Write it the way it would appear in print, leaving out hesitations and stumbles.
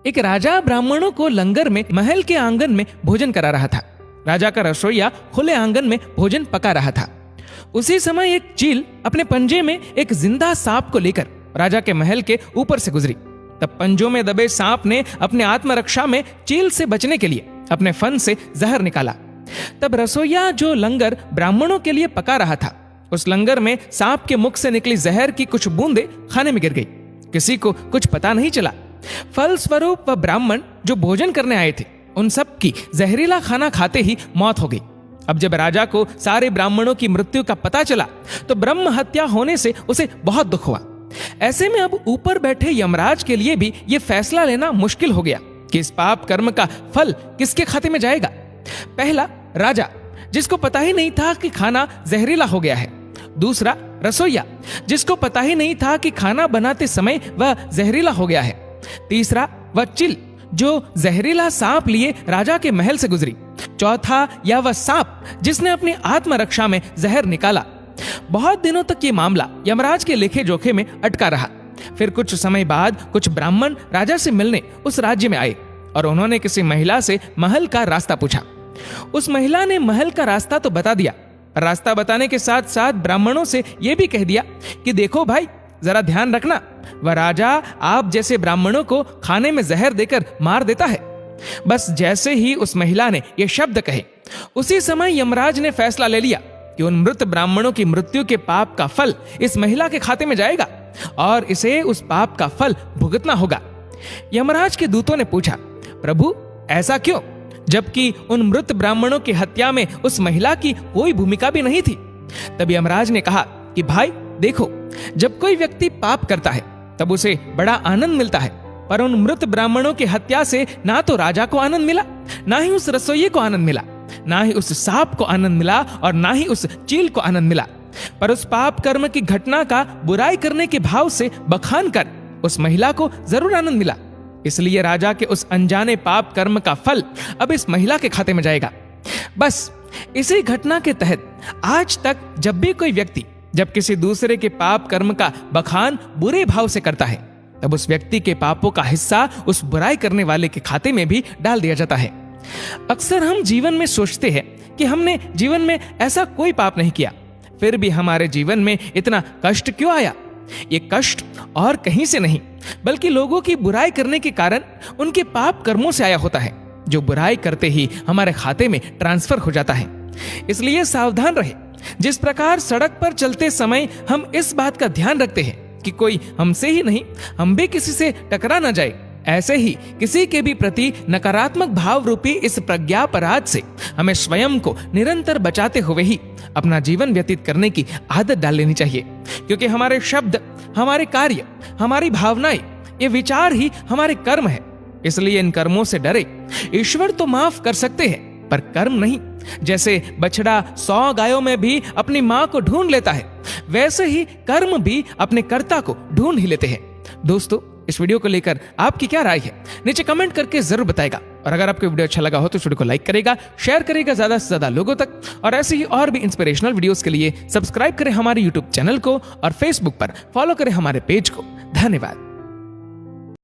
एक राजा ब्राह्मणों को लंगर में महल के आंगन में भोजन करा रहा था। राजा का रसोइया खुले आंगन में भोजन पका रहा था। उसी समय एक चील अपने पंजे में एक जिंदा सांप को लेकर राजा के महल के ऊपर से गुजरी। तब पंजों में दबे सांप ने अपने आत्मरक्षा में चील से बचने के लिए अपने फन से जहर निकाला। तब रसोइया जो लंगर ब्राह्मणों के लिए पका रहा था, उस लंगर में सांप के मुख से निकली जहर की कुछ बूंदें खाने में गिर गई। किसी को कुछ पता नहीं चला। फलस्वरूप वह ब्राह्मण जो भोजन करने आए थे, उन सब की जहरीला खाना खाते ही मौत हो गई। अब जब राजा को सारे ब्राह्मणों की मृत्यु का पता चला तो ब्रह्म हत्या होने से उसे बहुत दुख हुआ। ऐसे में अब ऊपर बैठे यमराज के लिए भी यह फैसला लेना मुश्किल हो गया कि इस पाप कर्म का फल किसके खाते में जाएगा। पहला, राजा जिसको पता ही नहीं था कि खाना जहरीला हो गया है। दूसरा, रसोइया जिसको पता ही नहीं था कि खाना बनाते समय वह जहरीला हो गया है। तीसरा, वह चिल जो जहरीला सांप लिए राजा के महल से गुजरी। चौथा, या वह सांप जिसने अपनी आत्मरक्षा में जहर निकाला। बहुत दिनों तक ये मामला यमराज के लेखे जोखे में अटका रहा। फिर कुछ समय बाद कुछ ब्राह्मण राजा से मिलने उस राज्य में आए और उन्होंने किसी महिला से महल का रास्ता पूछा। उस महिला ने महल का रास्ता तो बता दिया। रास्ता बताने के साथ साथ ब्राह्मणों से यह भी कह दिया कि देखो भाई, जरा ध्यान रखना, वह राजा आप जैसे ब्राह्मणों को खाने में जहर देकर मार देता है। बस जैसे ही उस महिला ने यह शब्द कहे, उसी समय यमराज ने फैसला ले लिया कि उन मृत ब्राह्मणों की मृत्यु के पाप का फल इस महिला के खाते में जाएगा और इसे उस पाप का फल भुगतना होगा। यमराज के दूतों ने पूछा, प्रभु ऐसा क्यों, जबकि उन मृत ब्राह्मणों की हत्या में उस महिला की कोई भूमिका भी नहीं थी। तब यमराज ने कहा कि भाई देखो, जब कोई व्यक्ति पाप करता है तब उसे बड़ा आनंद मिलता है, पर उन मृत ब्राह्मणों की हत्या से ना तो राजा को आनंद मिला, ना ही उस रसोइये को आनंद मिला, ना ही उस सांप को आनंद मिला और ना ही उस चील को आनंद मिला। पर उस पाप कर्म की घटना का बुराई करने के भाव से बखान कर उस महिला को जरूर आनंद मिला। इसलिए राजा के उस अनजाने पाप कर्म का फल अब इस महिला के खाते में जाएगा। बस इसी घटना के तहत आज तक जब भी कोई व्यक्ति जब किसी दूसरे के पाप कर्म का बखान बुरे भाव से करता है, तब उस व्यक्ति के पापों का हिस्सा उस बुराई करने वाले के खाते में भी डाल दिया जाता है। अक्सर हम जीवन में सोचते हैं कि हमने जीवन में ऐसा कोई पाप नहीं किया, फिर भी हमारे जीवन में इतना कष्ट क्यों आया। ये कष्ट और कहीं से नहीं, बल्कि लोगों की बुराई करने के कारण उनके पाप कर्मों से आया होता है, जो बुराई करते ही हमारे खाते में ट्रांसफर हो जाता है। इसलिए सावधान रहे। जिस प्रकार सड़क पर चलते समय हम इस बात का ध्यान रखते हैं कि कोई हमसे ही नहीं, हम भी किसी से टकरा ना जाए, ऐसे ही किसी के भी प्रति नकारात्मक भाव रूपी इस प्रज्ञापराध से हमें स्वयं को निरंतर बचाते हुए ही अपना जीवन व्यतीत करने की आदत डाल लेनी चाहिए। क्योंकि हमारे शब्द, हमारे कार्य, हमारी भावनाएं, ये विचार ही हमारे कर्म है। इसलिए इन कर्मों से डरे। ईश्वर तो माफ कर सकते हैं, पर कर्म नहीं। जैसे बछड़ा 100 गायों में भी अपनी मां को ढूंढ लेता है, वैसे ही कर्म भी अपने कर्ता को ढूंढ ही लेते हैं। दोस्तों, इस वीडियो को लेकर आपकी क्या राय है, नीचे कमेंट करके जरूर बताएगा। और अगर आपको वीडियो अच्छा लगा हो तो इस वीडियो को लाइक करेगा, शेयर करेगा ज्यादा से ज्यादा लोगों तक। और ऐसे ही और भी इंस्पिरेशनल वीडियोस के लिए सब्सक्राइब करें हमारे यूट्यूब चैनल को और फेसबुक पर फॉलो करें हमारे पेज को। धन्यवाद।